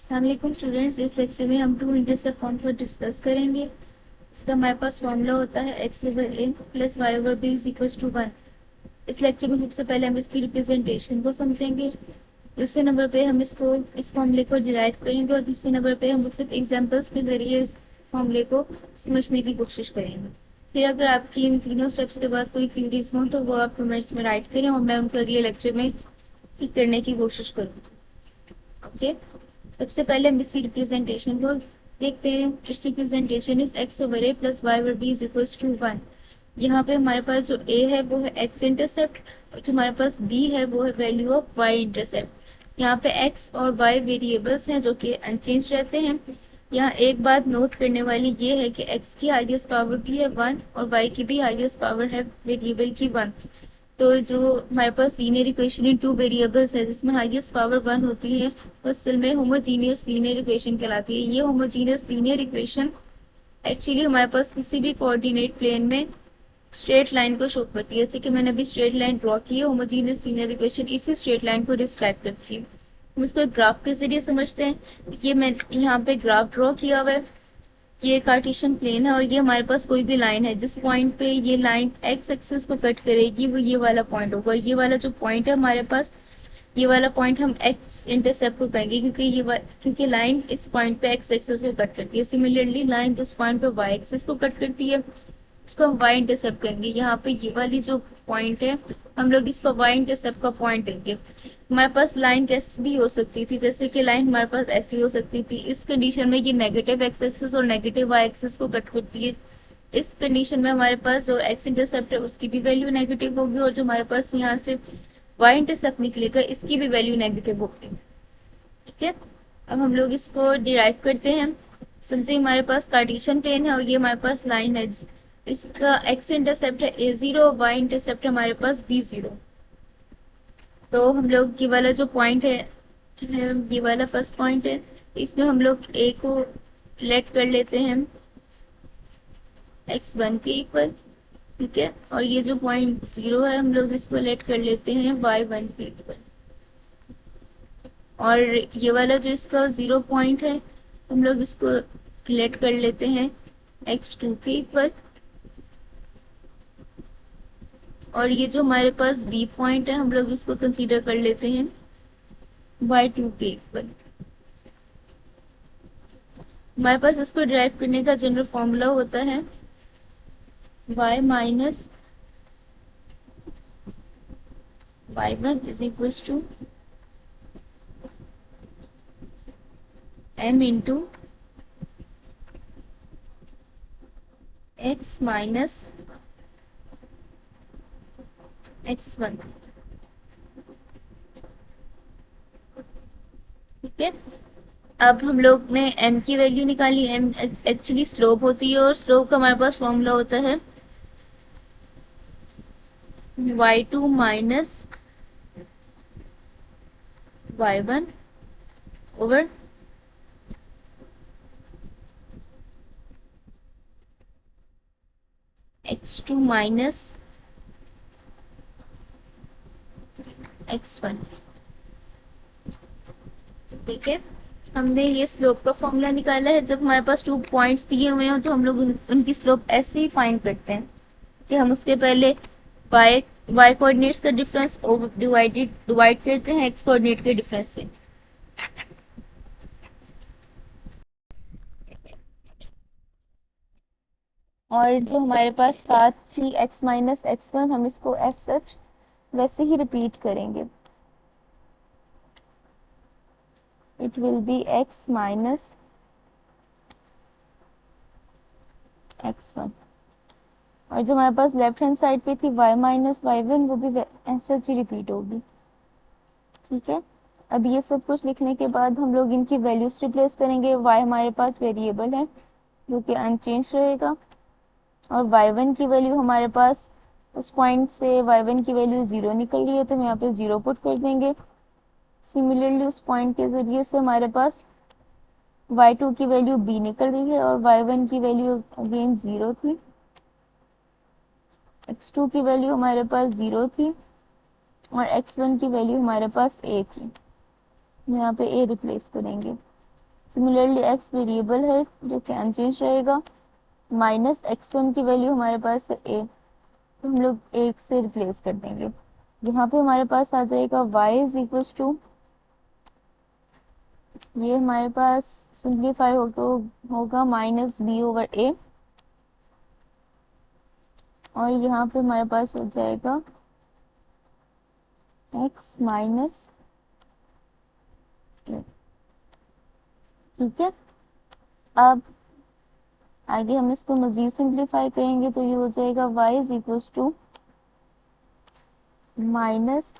अस्सलाम वालेकुम स्टूडेंट्स, इस लेक्चर में हम टू इंटरसेप्ट फॉर्म को डिस्कस करेंगे। इसका हमारे पास फॉर्मूला होता है x over a plus y over b is equal to 1। इस लेक्चर में सबसे पहले हम इसकी रिप्रेजेंटेशन को समझेंगे। दूसरे नंबर पे हम इसको इस फॉर्मूले को डिराइव करेंगे और तीसरे नंबर पे हम सिर्फ एग्जांपल्स के जरिए इस फॉर्मूले को समझने की कोशिश करेंगे। फिर अगर आपकी इन तीनों स्टेप्स के बाद कोई क्वेरीज हो तो वो आप कमेंट्स में राइट करें और मैं उनको अगले लेक्चर में ठीक करने की कोशिश करूँ। ओके, सबसे पहले हम इसकी रिप्रेजेंटेशन को देखते हैं। Its representation is x over a plus y over b is equals to 1। यहाँ पे हमारे पास जो ए है वो है एक्स इंटरसेप्ट और जो हमारे पास बी है वो है वैल्यू ऑफ वाई इंटरसेप्ट। यहाँ पे एक्स और वाई वेरिएबल्स हैं जो कि अनचेंज रहते हैं। यहाँ एक बात नोट करने वाली ये है कि एक्स की हाईएस्ट पावर भी है 1 और वाई की भी हाईएस्ट पावर है वेरिएबल की 1। तो जो हमारे पास linear equation in two variables है जिसमें हाईएस्ट पावर 1 होती है वो असल में होमोजीनियस लीनियर इक्वेशन कहलाती है। ये होमोजीनियस लीनियर इक्वेशन एक्चुअली हमारे पास किसी भी कोऑर्डिनेट प्लेन में स्ट्रेट लाइन को शो करती है। जैसे कि मैंने अभी स्ट्रेट लाइन ड्रॉ की है, होमोजीनियस लीनियर इक्वेशन इसी स्ट्रेट लाइन को डिस्क्राइब करती है। हम इसको ग्राफ के जरिए समझते हैं। ये मैं यहाँ पे ग्राफ ड्रॉ किया हुआ है। ये कार्टेशियन प्लेन है और ये हमारे पास कोई भी लाइन है जिस पॉइंट पे ये लाइन एक्स एक्सिस को कट करेगी वो ये वाला पॉइंट होगा। ये वाला जो पॉइंट है हमारे पास, ये वाला पॉइंट हम एक्स इंटरसेप्ट को कहेंगे क्योंकि लाइन इस पॉइंट पे एक्स एक्सिस को कट करती है। सिमिलरली लाइन जिस पॉइंट पे वाई एक्सिस को कट करती है उसको हम वाई इंटरसेप्ट कहेंगे। यहाँ पे ये वाली जो पॉइंट है हम लोग इसको वाई इंटरसेप्ट का पॉइंट देंगे। हमारे पास लाइन कैसे भी हो सकती थी, जैसे कि लाइन हमारे पास ऐसी हो सकती थी। इस कंडीशन में ये नेगेटिव एक्स एक्सिस और नेगेटिव वाई एक्सिस को कट करती है। इस कंडीशन में हमारे पास जो एक्स इंटरसेप्ट है उसकी भी वैल्यू नेगेटिव होगी और जो हमारे पास यहाँ से वाई इंटरसेप्ट निकलेगा इसकी भी वैल्यू नेगेटिव होगी। ठीक है, अब हम लोग इसको डिराइव करते हैं। समझे हमारे पास कार्टेशियन प्लेन है और ये हमारे पास लाइन है। इसका एक्स इंटरसेप्ट है a0, वाई इंटरसेप्ट हमारे पास b0। तो हम लोग ये वाला जो पॉइंट है ये वाला फर्स्ट पॉइंट है, इसमें हम लोग a को लेट कर लेते हैं x1 के इक्वल। ठीक है, और ये जो पॉइंट 0 है हम लोग इसको लेट कर लेते हैं y1 के इक्वल। और ये वाला जो इसका 0 पॉइंट है हम लोग इसको लेट कर लेते हैं x2 के इक्वल। और ये जो हमारे पास बी पॉइंट है हम लोग इसको कंसीडर कर लेते हैं y2 के इक्वल। हमारे पास इसको डिराइव करने का जनरल फॉर्मूला होता है y minus y1 is equal to m into x minus x1। ठीक है, अब हम लोग ने m की वैल्यू निकाली। m एक्चुअली स्लोप होती है और स्लोप का हमारे पास फॉर्मूला होता है y2 minus y1 over x2 minus x1। ठीक है, हमने ये स्लोप का फॉर्मूला निकाला है। जब हमारे पास 2 पॉइंट्स दिए हुए हो तो हम लोग उनकी स्लोप ऐसे ही फाइंड करते हैं कि हम उसके पहले y कोऑर्डिनेट्स का डिफरेंस डिवाइड करते हैं x कोऑर्डिनेट के डिफरेंस से। और जो हमारे पास साथ थी x माइनस x1 हम इसको एज सच वैसे ही रिपीट करेंगे। It will be x minus x1। और जो हमारे पास लेफ्ट हैंड साइड पे थी y माइनस y1 वो भी ऐसे ही रिपीट होगी। ठीक है, अब ये सब कुछ लिखने के बाद हम लोग इनकी वैल्यूज रिप्लेस करेंगे। y हमारे पास वेरिएबल है जो कि अनचेंज रहेगा और y1 की वैल्यू हमारे पास उस पॉइंट से y1 की वैल्यू 0 निकल रही है तो हम यहाँ पे 0 पुट कर देंगे। सिमिलरली उस पॉइंट के जरिए से हमारे पास y2 की वैल्यू b निकल रही है और y1 की वैल्यू अगेन 0 थी। x2 की वैल्यू हमारे पास 0 थी और x1 की वैल्यू हमारे पास a थी। यहाँ पे a रिप्लेस करेंगे। सिमिलरली x वेरिएबल है जो कि अनचेंज रहेगा, माइनस x1 की वैल्यू हमारे पास है a, तो हम लोग एक से रिप्लेस कर देंगे। यहाँ पे हमारे पास आ जाएगा y इज इक्वल टू, ये हमारे पास सिंप्लीफाई होगा माइनस b ओवर a, और यहाँ पे हमारे पास हो जाएगा x माइनस a। ठीक है, अब आगे हम इसको मजीद सिंप्लीफाई करेंगे तो ये हो जाएगा y is equal to minus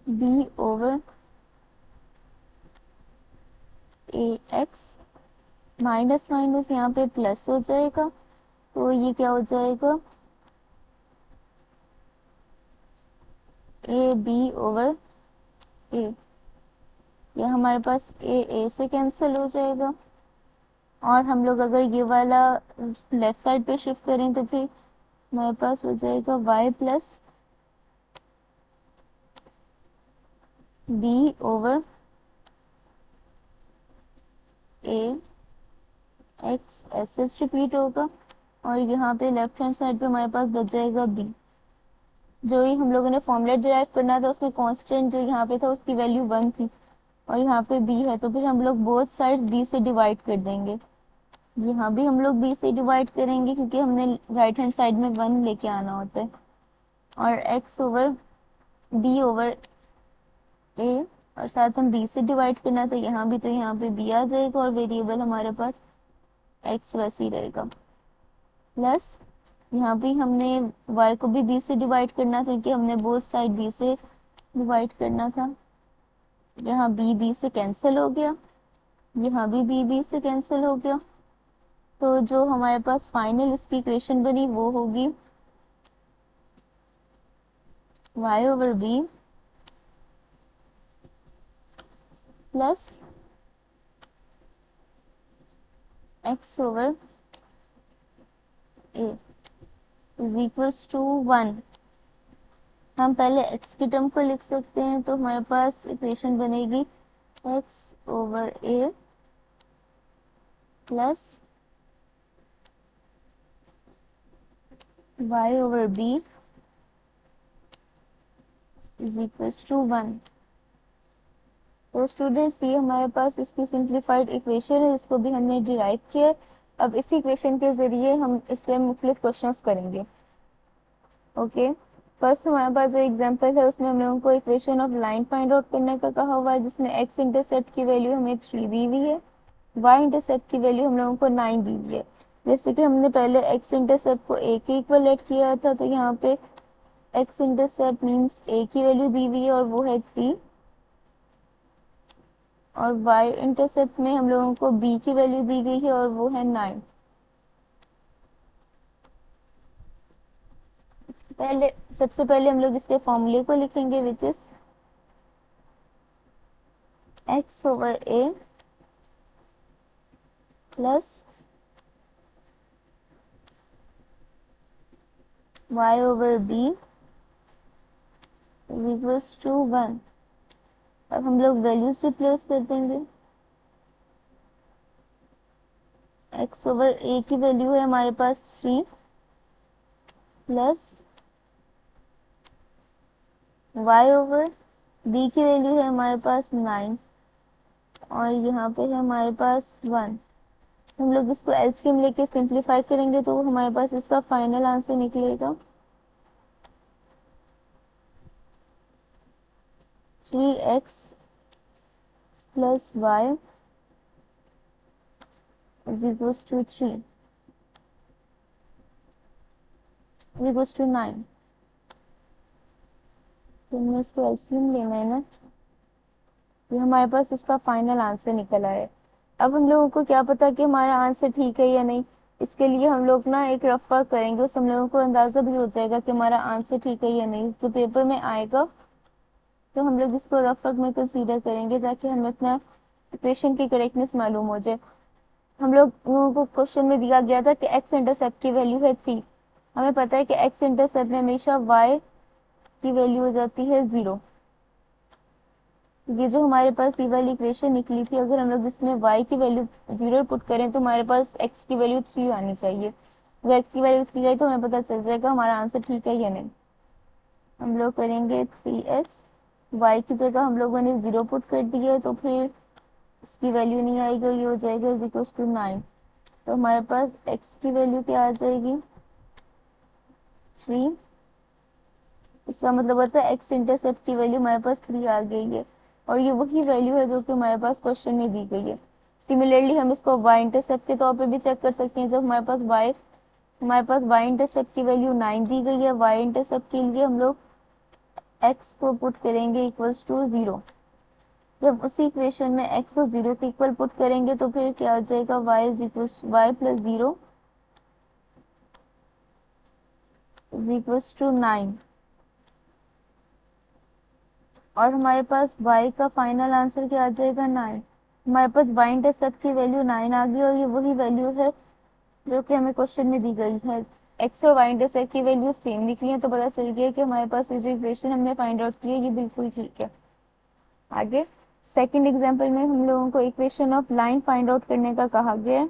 b over a x, minus minus यहाँ पे प्लस हो जाएगा, तो ये क्या हो जाएगा ए बी ओवर ए, ये हमारे पास ए से कैंसिल हो जाएगा, और हम लोग अगर ये वाला लेफ्ट साइड पे शिफ्ट करें तो फिर हमारे पास हो जाएगा y plus B over a x ऐसे रिपीट होगा, और यहाँ पे लेफ्ट हैंड साइड पे हमारे पास बच जाएगा b। जो ही हम लोगों ने फॉर्मूला डिराइव करना था उसमें कांस्टेंट जो यहाँ पे था उसकी वैल्यू 1 थी, और यहाँ पे b है, तो फिर हम लोग बोथ साइड्स b से डिवाइड कर देंगे। यहाँ भी हम लोग b से डिवाइड करेंगे क्योंकि हमने राइट हैंड साइड में 1 लेके आना होता है, और x over b over a, और साथ हम b से डिवाइड करना था यहाँ भी, तो यहाँ पे b आ जाएगा, और वेरिएबल हमारे पास x वैसे ही रहेगा, प्लस यहाँ भी हमने y को भी b से डिवाइड करना था क्योंकि हमने बोथ साइड b से डिवाइड करना था। यहाँ b से कैंसिल हो गया, यहाँ भी b से कैंसिल हो गया, तो जो हमारे पास फाइनल इसकी इक्वेशन बनी वो होगी y over b plus x over a is equals to 1। हम पहले x की टर्म को लिख सकते हैं, तो हमारे पास इक्वेशन बनेगी x over a plus y over b is equals to 1। तो स्टूडेंट्स ये हमारे पास इसकी सिंप्लीफाइड इक्वेशन है, इसको भी हमने डिराइव किया। अब इस इक्वेशन के जरिए हम इसके मुख्तलिफ क्वेश्चंस करेंगे। ओके, फर्स्ट हमारे पास जो एग्जांपल है उसमें हम लोगों को equation of line find out करने का कहा हुआ है, जिसमें x इंटरसेप्ट की वैल्यू हमें 3 दी हुई है, y इंटरसेप्ट की वैल्यू हम लोगों को 9 दी हुई है। जैसे कि हमने पहले x इंटरसेप्ट को a के इक्वल लेट किया था, तो यहाँ पे x इंटरसेप्ट मीन्स a की वैल्यू दी हुई है और वो है 3, और y इंटरसेप्ट में हम लोगों को b की वैल्यू दी गई है और वो है 9। सबसे पहले हम लोग इसके फॉर्मूले को लिखेंगे, which is x over a plus y over b equals to 1। अब हम लोग वैल्यूज रिप्लेस कर देंगे। x ओवर a की वैल्यू है हमारे पास 3 प्लस y ओवर b की वैल्यू है हमारे पास 9, और यहाँ पे है हमारे पास 1। हम लोग इसको एलसीएम लेके सिंप्लीफाई करेंगे तो हमारे पास इसका फाइनल आंसर निकलेगा 3x plus y is equals to 3 is equals to 9। तो हमने इसको एलसीएम लेना है ना, ये हमारे पास इसका फाइनल आंसर निकल आया। अब हम लोगों को क्या पता कि हमारा आंसर ठीक है या नहीं, इसके लिए हम लोग ना एक रफ वर्क करेंगे, उससे हम लोगों को अंदाजा भी हो जाएगा कि हमारा आंसर ठीक है या नहीं। जो पेपर में आएगा तो हम लोग इसको रफ वर्क में कंसीडर करेंगे ताकि हमें अपना इक्वेशन की करेक्टनेस मालूम हो जाए। हम लोगों को क्वेश्चन में दिया गया था कि x इंटरसेप्ट की वैल्यू है 3। हमें पता है कि x इंटरसेप्ट में हमेशा y की वैल्यू हो जाती है 0। ये जो हमारे पास ये वाली इक्वेशन निकली थी, अगर हम लोग इसमें y की वैल्यू 0 पुट करें तो हमारे पास x की वैल्यू 3 आनी चाहिए। अगर x की वैल्यू 3 आई तो हमें पता चल जाएगा हमारा आंसर ठीक है या नहीं। हम लोग करेंगे 3x, y की जगह हम लोगों ने 0 पुट कर दिया है तो फिर इसकी वैल्यू नहीं आएगी, ये हो जाएगा इज इक्वल टू 9। तो हमारे पास x की वैल्यू क्या आ जाएगी 3। इसका मतलब होता है x इंटरसेप्ट की वैल्यू हमारे पास 3 आ गई है, और ये वही वैल्यू है जो कि हमारे पास क्वेश्चन में दी गई है। सिमिलरली हम इसको y इंटरसेप्ट के तौर पे भी चेक कर सकते हैं। जब हमारे पास y इंटरसेप्ट की वैल्यू 9 दी गई है, y इंटरसेप्ट के लिए हम लोग x को पुट करेंगे इक्वल्स टू 0। जब उसी इक्वेशन में x को 0 के इक्वल पुट करेंगे तो फिर क्या आ जाएगा y plus 0 is equals to 9। और हमारे पास y का फाइनल आंसर क्या आ जाएगा 9। हमारे पास y इंटरसेप्ट की वैल्यू 9 आ गई, और ये वही वैल्यू है जो कि हमें क्वेश्चन में दी गई है। x और y इंटरसेप्ट की वैल्यू सेम निकली है, तो पता चल गया कि हमारे पास ये जो इक्वेशन हमने फाइंड आउट की है ये बिल्कुल ठीक है। आगे सेकंड एग्जांपल में हम लोगों को equation of line find out करने का कहा गया है।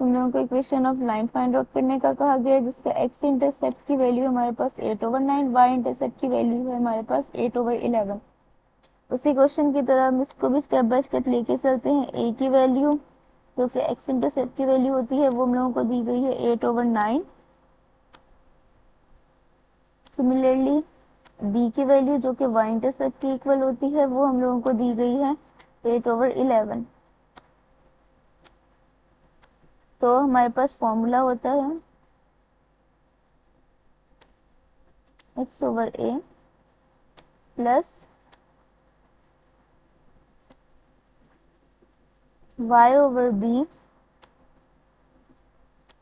हम लोगों को equation of line find out करने का कहा गया है, जिसका x इंटरसेप्ट की वैल्यू हमारे पास 8/9, y इंटरसेप्ट की वैल्यू है हमारे पास 8/11। उसी क्वेश्चन की तरह हम इसको भी स्टेप बाय स्टेप लेके चलते हैं। a की वैल्यू जो कि x इंटरसेप्ट की वैल्यू होती है वो हम लोगों को दी गई है 8/9। सिमिलरली b की वैल्यू जो कि y इंटरसेप्ट की इक्वल होती है वो हम लोगों को दी गई है 8/11। तो हमारे पास फॉर्मूला होता है x/a plus y/b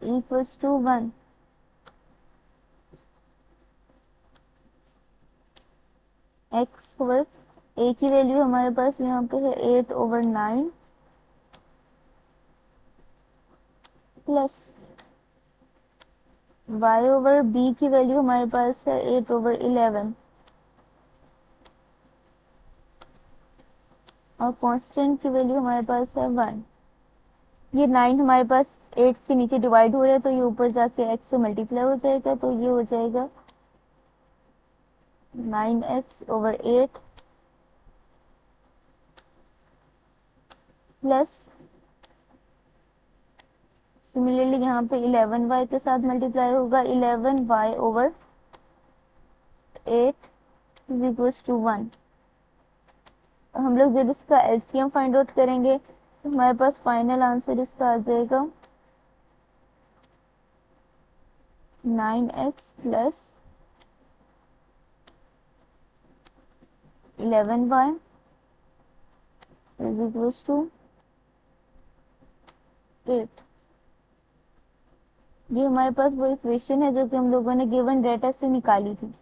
equals to 1। x/a की वैल्यू हमारे पास यहाँ पे है 8/9 प्लस y/b की वैल्यू हमारे पास है 8/11, और कांस्टेंट की वैल्यू हमारे पास है 1। ये 9 हमारे पास 8 के नीचे डिवाइड हो रहा है तो ये ऊपर जाके x से मल्टीप्लाई हो जाएगा, तो ये हो जाएगा 9x/8 प्लस सिमिलरली यहाँ पे 11y के साथ मल्टीप्लाई होगा 11y/8 इज इक्वल्स टू 1। हम लोग जब इसका एलसीएम फाइंड आउट करेंगे तो हमारे पास फाइनल आंसर इसका आ जाएगा 9x plus 11y is equals to 8। ये हमारे पास वो इक्वेशन है जो कि हम लोगों ने गिवन डेटा से निकाली थी।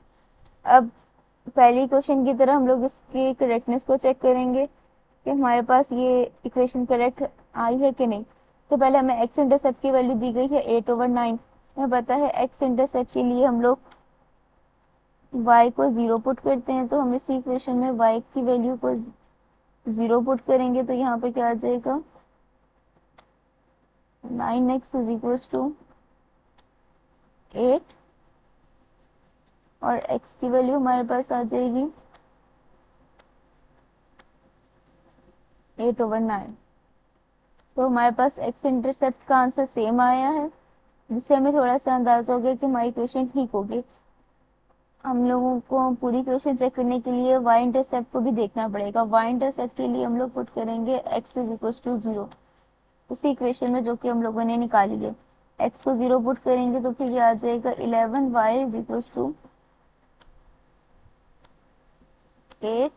अब पहले क्वेश्चन की तरह हम लोग इसके करेक्टनेस को चेक करेंगे कि हमारे पास ये इक्वेशन करेक्ट आई है कि नहीं। तो पहले हमें x इंटरसेप्ट की वैल्यू दी गई है 8/9। हमें पता है x इंटरसेप्ट के लिए हम लोग y को 0 पुट करते हैं, तो हम इसी इक्वेशन में y की वैल्यू को 0 पुट करेंगे तो यहाँ पे क्या आ जाएगा 9x इज इक्वल्स टू 8, और x की वैल्यू हमारे पास आ जाएगी 8/9। तो हमारे पास x इंटरसेप्ट का आंसर सेम आया है, जिससे हमें थोड़ा सा अंदाजा हो गया कि हमारी इक्वेशन ठीक होगी। हम लोगों को पूरी इक्वेशन चेक करने के लिए y इंटरसेप्ट को भी देखना पड़ेगा। y इंटरसेप्ट के लिए हम लोग पुट करेंगे x इज इक्वल टू 0 उसी इक्वेशन में जो कि हम लोगों ने निकाली है। x को 0 पुट करेंगे तो फिर ये आ जाएगा 11y इज इक्वल टू 8,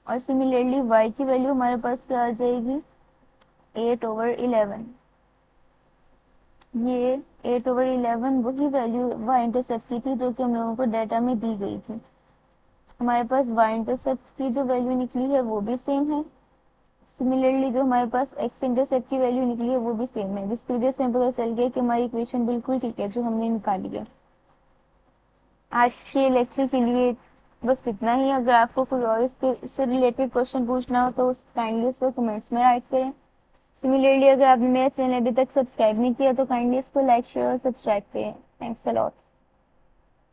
और सिमिलरली y की वैल्यू हमारे पास क्या आ जाएगी 8/11। ये 8/11 वही वैल्यू y इंटरसेप्ट की थी जो कि हम लोगों को डाटा में दी गई थी। हमारे पास y इंटरसेप्ट की जो वैल्यू निकली है वो भी सेम है। सिमिलरली जो हमारे पास x इंटरसेप्ट की वैल्यू निकली है वो भी सेम है, जिसकी वजह से हमें पता चल गया कि हमारी इक्वेशन बिल्कुल ठीक है जो हमने निकाली है। आज के लेक्चर के लिए बस इतना ही। अगर आपको कोई और इससे रिलेटेड क्वेश्चन पूछना हो तो काइंडली उसको कमेंट्स में राइट करें। सिमिलरली अगर आपने मेरा चैनल अभी तक सब्सक्राइब नहीं किया तो काइंडली इसको लाइक शेयर और सब्सक्राइब करें। Thanks a lot.